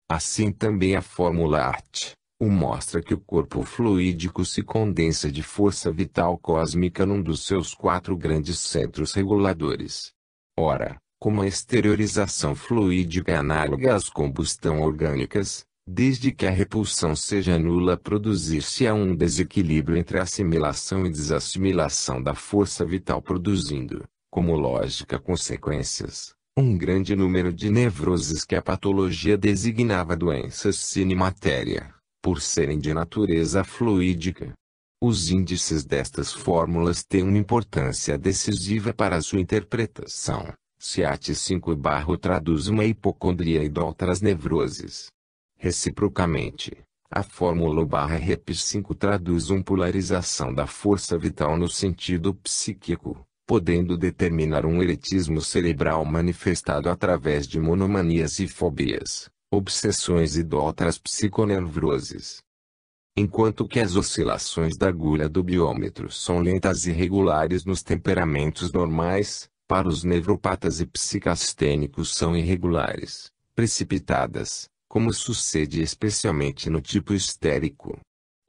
S1: Assim também a fórmula AT1 mostra que o corpo fluídico se condensa de força vital cósmica num dos seus 4 grandes centros reguladores. Ora, como a exteriorização fluídica é análoga às combustão orgânicas, desde que a repulsão seja nula produzir-se-á um desequilíbrio entre a assimilação e desassimilação da força vital produzindo, como lógica consequências, um grande número de nevroses que a patologia designava doenças sine matéria, por serem de natureza fluídica. Os índices destas fórmulas têm uma importância decisiva para a sua interpretação, se AT5 traduz uma hipocondria e outras nevroses. Reciprocamente, a fórmula Rep5 traduz uma polarização da força vital no sentido psíquico, podendo determinar um eretismo cerebral manifestado através de monomanias e fobias, obsessões e outras psiconevroses. Enquanto que as oscilações da agulha do biômetro são lentas e regulares nos temperamentos normais, para os nevropatas e psicastênicos são irregulares, precipitadas, como sucede especialmente no tipo histérico.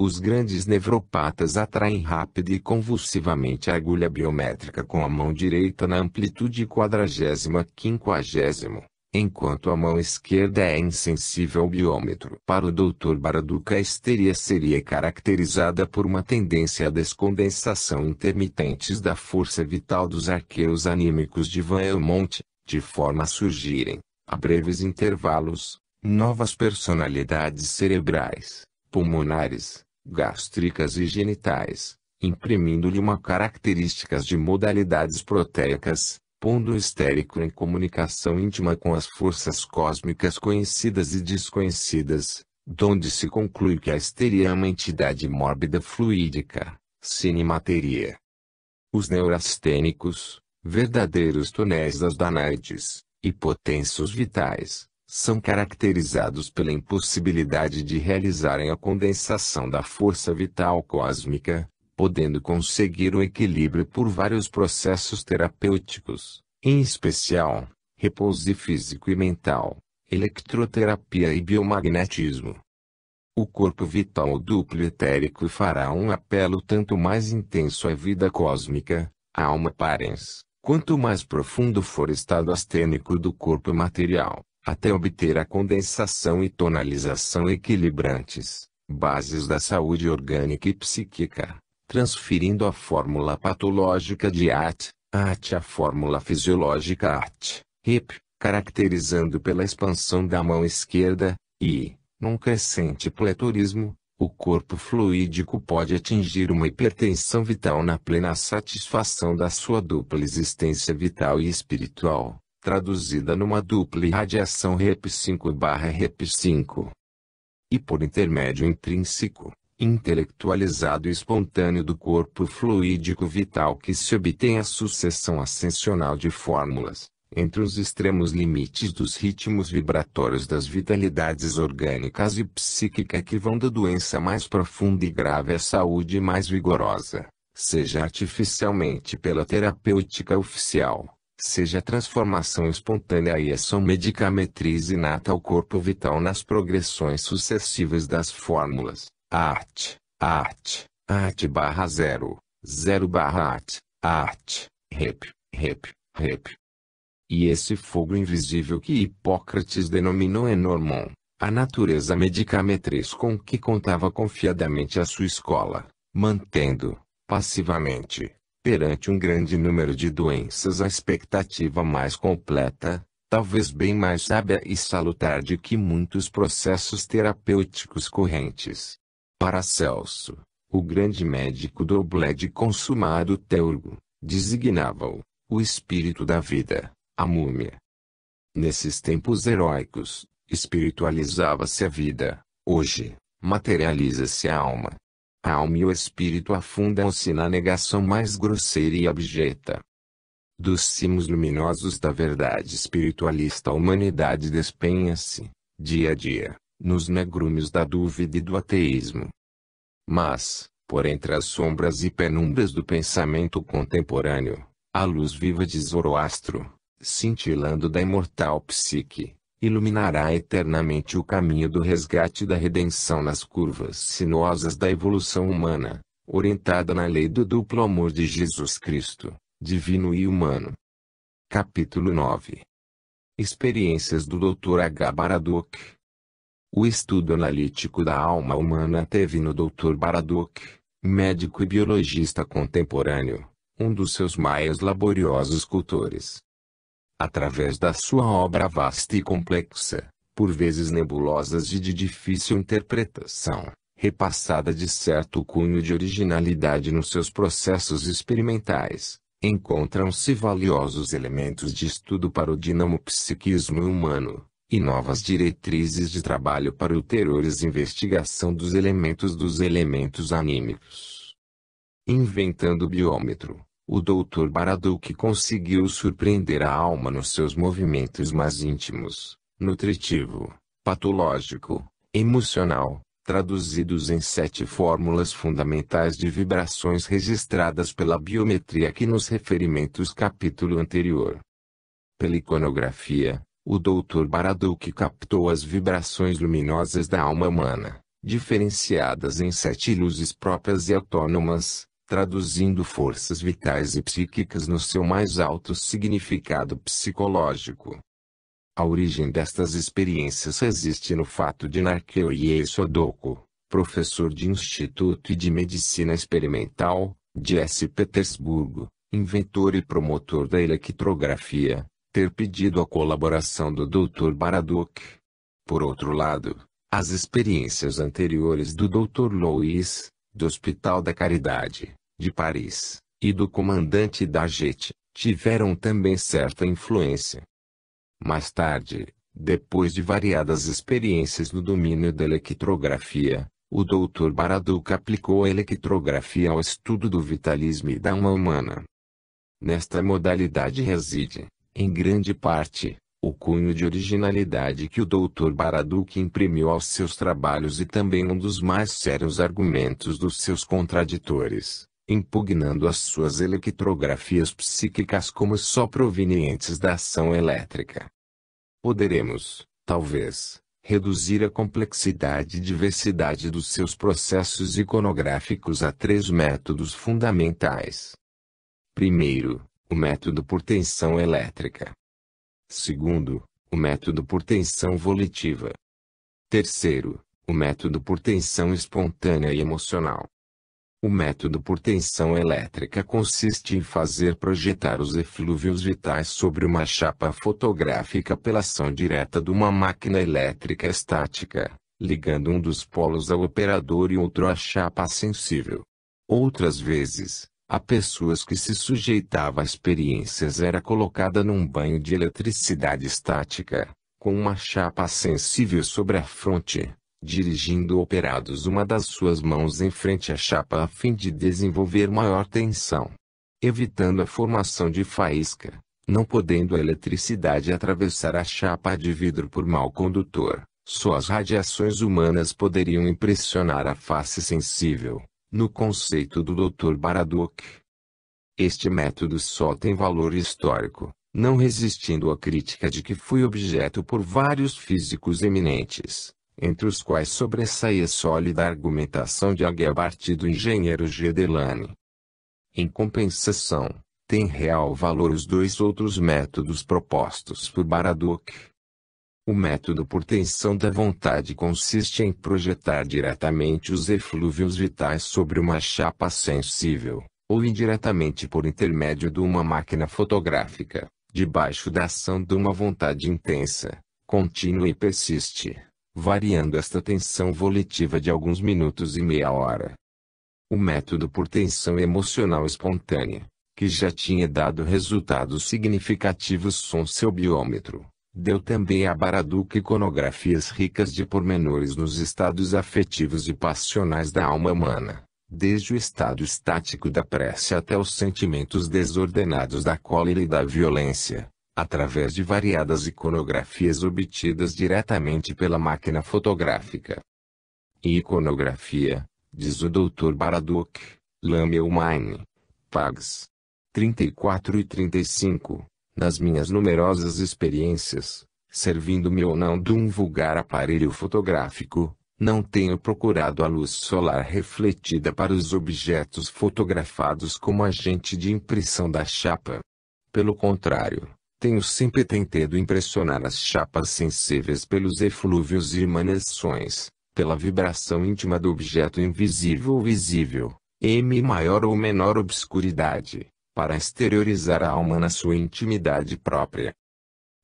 S1: Os grandes nevropatas atraem rápida e convulsivamente a agulha biométrica com a mão direita na amplitude 40/50, enquanto a mão esquerda é insensível ao biômetro. Para o Dr. Baraduca, a histeria seria caracterizada por uma tendência à descondensação intermitentes da força vital dos arqueiros anímicos de Van Helmont, de forma a surgirem, a breves intervalos, novas personalidades cerebrais, pulmonares, gástricas e genitais, imprimindo-lhe uma características de modalidades proteicas, pondo o histérico em comunicação íntima com as forças cósmicas conhecidas e desconhecidas, donde se conclui que a histeria é uma entidade mórbida fluídica, sine materia. Os neurastênicos, verdadeiros tonéis das Danaides, hipotensos vitais, são caracterizados pela impossibilidade de realizarem a condensação da força vital cósmica, podendo conseguir o equilíbrio por vários processos terapêuticos, em especial, repouso físico e mental, eletroterapia e biomagnetismo. O corpo vital ou duplo etérico fará um apelo tanto mais intenso à vida cósmica, à alma parens, quanto mais profundo for o estado astênico do corpo material, até obter a condensação e tonalização equilibrantes, bases da saúde orgânica e psíquica, transferindo a fórmula patológica de AT a fórmula fisiológica Rep, caracterizando pela expansão da mão esquerda, e, num crescente pletorismo, o corpo fluídico pode atingir uma hipertensão vital na plena satisfação da sua dupla existência vital e espiritual, traduzida numa dupla irradiação Rep5/Rep5. E por intermédio intrínseco, intelectualizado e espontâneo do corpo fluídico vital que se obtém a sucessão ascensional de fórmulas, entre os extremos limites dos ritmos vibratórios das vitalidades orgânicas e psíquica que vão da doença mais profunda e grave à saúde mais vigorosa, seja artificialmente pela terapêutica oficial, seja a transformação espontânea e ação medicametriz inata ao corpo vital nas progressões sucessivas das fórmulas, AT/0, 0/AT, Rep, Rep, Rep. E esse fogo invisível que Hipócrates denominou Enormon, a natureza medicametriz com que contava confiadamente a sua escola, mantendo, passivamente, perante um grande número de doenças a expectativa mais completa, talvez bem mais sábia e salutar de que muitos processos terapêuticos correntes. Paracelso, o grande médico do Bled consumado teurgo, designava-o, o espírito da vida, a múmia. Nesses tempos heróicos, espiritualizava-se a vida. Hoje, materializa-se a alma. A alma e o espírito afundam-se na negação mais grosseira e abjeta. Dos cimos luminosos da verdade espiritualista a humanidade despenha-se, dia a dia, nos negrumes da dúvida e do ateísmo. Mas, por entre as sombras e penumbras do pensamento contemporâneo, a luz viva de Zoroastro, cintilando da imortal psique, iluminará eternamente o caminho do resgate e da redenção nas curvas sinuosas da evolução humana, orientada na lei do duplo amor de Jesus Cristo, divino e humano. Capítulo 9. Experiências do Dr. H. Baraduc. O estudo analítico da alma humana teve no Dr. Baraduc, médico e biologista contemporâneo, um dos seus mais laboriosos cultores. Através da sua obra vasta e complexa, por vezes nebulosas e de difícil interpretação, repassada de certo cunho de originalidade nos seus processos experimentais, encontram-se valiosos elementos de estudo para o dinamopsiquismo humano, e novas diretrizes de trabalho para ulteriores investigação dos elementos anímicos. Inventando o biômetro, o Dr. Baraduc conseguiu surpreender a alma nos seus movimentos mais íntimos, nutritivo, patológico, emocional, traduzidos em 7 fórmulas fundamentais de vibrações registradas pela biometria que nos referimentos capítulo anterior. Pela iconografia, o Dr. Baraduc captou as vibrações luminosas da alma humana, diferenciadas em 7 luzes próprias e autônomas, traduzindo forças vitais e psíquicas no seu mais alto significado psicológico. A origem destas experiências resiste no fato de Narkeo Sodoku, professor de Instituto e de Medicina Experimental, de S. Petersburgo, inventor e promotor da electrografia, ter pedido a colaboração do Dr. Baraduc. Por outro lado, as experiências anteriores do Dr. Louis, do Hospital da Caridade, de Paris, e do comandante da JET, tiveram também certa influência. Mais tarde, depois de variadas experiências no domínio da electrografia, o Dr. Baraduc aplicou a electrografia ao estudo do vitalismo e da alma humana. Nesta modalidade reside, em grande parte, o cunho de originalidade que o Dr. Baraduc imprimiu aos seus trabalhos e também um dos mais sérios argumentos dos seus contraditores, impugnando as suas electrografias psíquicas como só provenientes da ação elétrica. Poderemos, talvez, reduzir a complexidade e diversidade dos seus processos iconográficos a 3 métodos fundamentais. Primeiro, o método por tensão elétrica. Segundo, o método por tensão volitiva. Terceiro, o método por tensão espontânea e emocional. O método por tensão elétrica consiste em fazer projetar os eflúvios vitais sobre uma chapa fotográfica pela ação direta de uma máquina elétrica estática, ligando um dos polos ao operador e outro à chapa sensível. Outras vezes, a pessoas que se sujeitava a experiências era colocada num banho de eletricidade estática, com uma chapa sensível sobre a fronte, dirigindo operados uma das suas mãos em frente à chapa a fim de desenvolver maior tensão, evitando a formação de faísca, não podendo a eletricidade atravessar a chapa de vidro por mau condutor. Só as radiações humanas poderiam impressionar a face sensível, no conceito do Dr. Baraduc. Este método só tem valor histórico, não resistindo à crítica de que foi objeto por vários físicos eminentes, entre os quais sobressaía sólida argumentação de Aguebart e do engenheiro G. Delany. Em compensação, tem real valor os 2 outros métodos propostos por Baraduc. O método por tensão da vontade consiste em projetar diretamente os eflúvios vitais sobre uma chapa sensível, ou indiretamente por intermédio de uma máquina fotográfica, debaixo da ação de uma vontade intensa, contínua e persiste, variando esta tensão volitiva de alguns minutos e meia hora. O método por tensão emocional espontânea, que já tinha dado resultados significativos com seu biômetro, Deu também a Baraduca iconografias ricas de pormenores nos estados afetivos e passionais da alma humana, desde o estado estático da prece até os sentimentos desordenados da cólera e da violência, através de variadas iconografias obtidas diretamente pela máquina fotográfica. E iconografia, diz o Dr. Baraduc, Lammelwein, Pags. 34 e 35. Nas minhas numerosas experiências, servindo-me ou não de um vulgar aparelho fotográfico, não tenho procurado a luz solar refletida para os objetos fotografados como agente de impressão da chapa. Pelo contrário, tenho sempre tentado impressionar as chapas sensíveis pelos eflúvios e emanações, pela vibração íntima do objeto invisível ou visível, em maior ou menor obscuridade, para exteriorizar a alma na sua intimidade própria.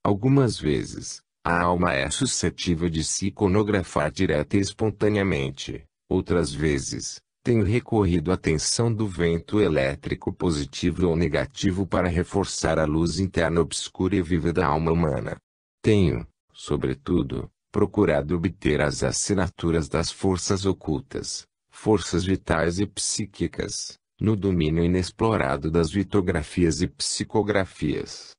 S1: Algumas vezes, a alma é suscetível de se iconografar direta e espontaneamente, outras vezes, tenho recorrido à tensão do vento elétrico positivo ou negativo para reforçar a luz interna obscura e viva da alma humana. Tenho, sobretudo, procurado obter as assinaturas das forças ocultas, forças vitais e psíquicas, no domínio inexplorado das litografias e psicografias.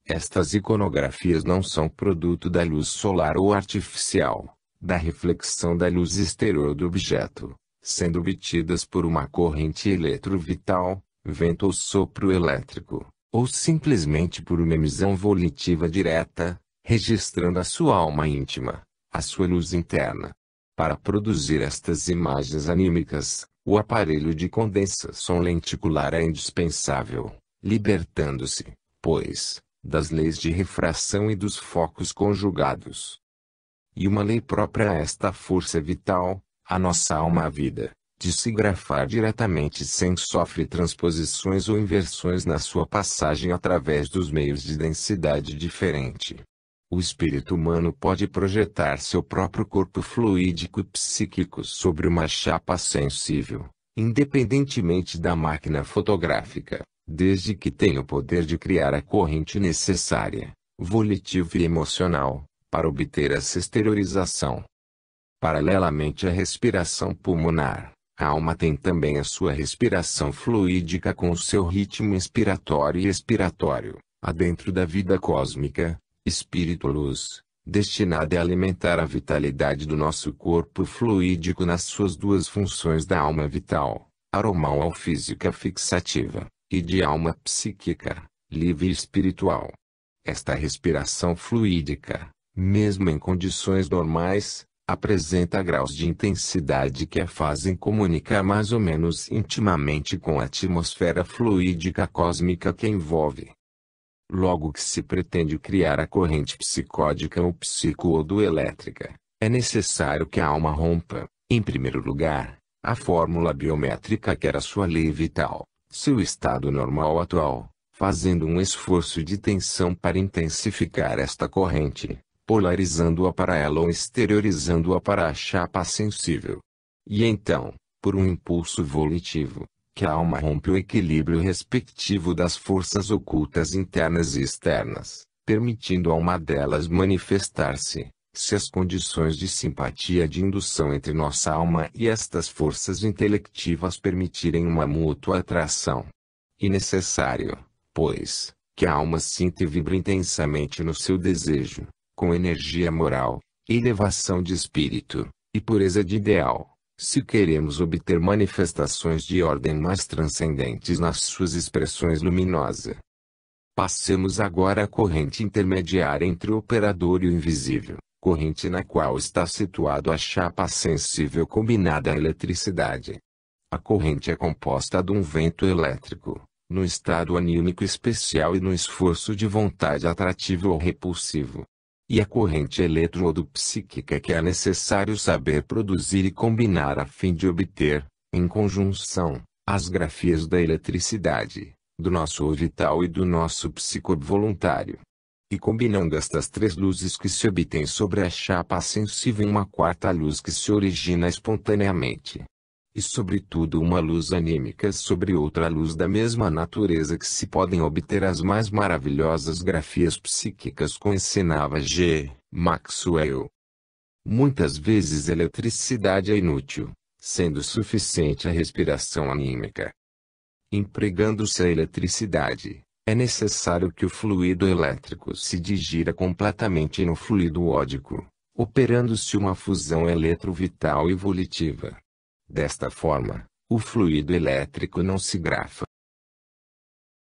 S1: Estas iconografias não são produto da luz solar ou artificial, da reflexão da luz exterior do objeto, sendo obtidas por uma corrente eletrovital, vento ou sopro elétrico, ou simplesmente por uma emissão volitiva direta, registrando a sua alma íntima, a sua luz interna. Para produzir estas imagens anímicas, o aparelho de condensação lenticular é indispensável, libertando-se, pois, das leis de refração e dos focos conjugados. E uma lei própria a esta força vital, a nossa alma à vida, de se grafar diretamente sem sofrer transposições ou inversões na sua passagem através dos meios de densidade diferente. O espírito humano pode projetar seu próprio corpo fluídico e psíquico sobre uma chapa sensível, independentemente da máquina fotográfica, desde que tenha o poder de criar a corrente necessária, volitiva e emocional, para obter essa exteriorização. Paralelamente à respiração pulmonar, a alma tem também a sua respiração fluídica com o seu ritmo inspiratório e expiratório, adentro da vida cósmica, espírito-luz, destinada a alimentar a vitalidade do nosso corpo fluídico nas suas duas funções da alma vital, aromal ou física fixativa, e de alma psíquica, livre e espiritual. Esta respiração fluídica, mesmo em condições normais, apresenta graus de intensidade que a fazem comunicar mais ou menos intimamente com a atmosfera fluídica cósmica que envolve. Logo que se pretende criar a corrente psicódica ou psicoelétrica, é necessário que a alma rompa, em primeiro lugar, a fórmula biométrica que era sua lei vital, seu estado normal atual, fazendo um esforço de tensão para intensificar esta corrente, polarizando-a para ela ou exteriorizando-a para a chapa sensível. E então, por um impulso volitivo, que a alma rompe o equilíbrio respectivo das forças ocultas internas e externas, permitindo a uma delas manifestar-se, se as condições de simpatia de indução entre nossa alma e estas forças intelectivas permitirem uma mútua atração. E necessário, pois, que a alma sinta e vibre intensamente no seu desejo, com energia moral, elevação de espírito, e pureza de ideal, se queremos obter manifestações de ordem mais transcendentes nas suas expressões luminosas. Passemos agora à corrente intermediária entre o operador e o invisível, corrente na qual está situado a chapa sensível combinada à eletricidade. A corrente é composta de um vento elétrico, no estado anímico especial e no esforço de vontade atrativo ou repulsivo. E a corrente eletrodo-psíquica que é necessário saber produzir e combinar a fim de obter, em conjunção, as grafias da eletricidade, do nosso vital e do nosso psicovoluntário. E combinando estas três luzes que se obtém sobre a chapa sensível em uma quarta luz que se origina espontaneamente. e sobretudo uma luz anímica sobre outra luz da mesma natureza que se podem obter as mais maravilhosas grafias psíquicas, como ensinava G. Maxwell. Muitas vezes a eletricidade é inútil, sendo suficiente a respiração anímica. Empregando-se a eletricidade, é necessário que o fluido elétrico se digira completamente no fluido ódico, operando-se uma fusão eletrovital e volitiva. Desta forma, o fluido elétrico não se grafa,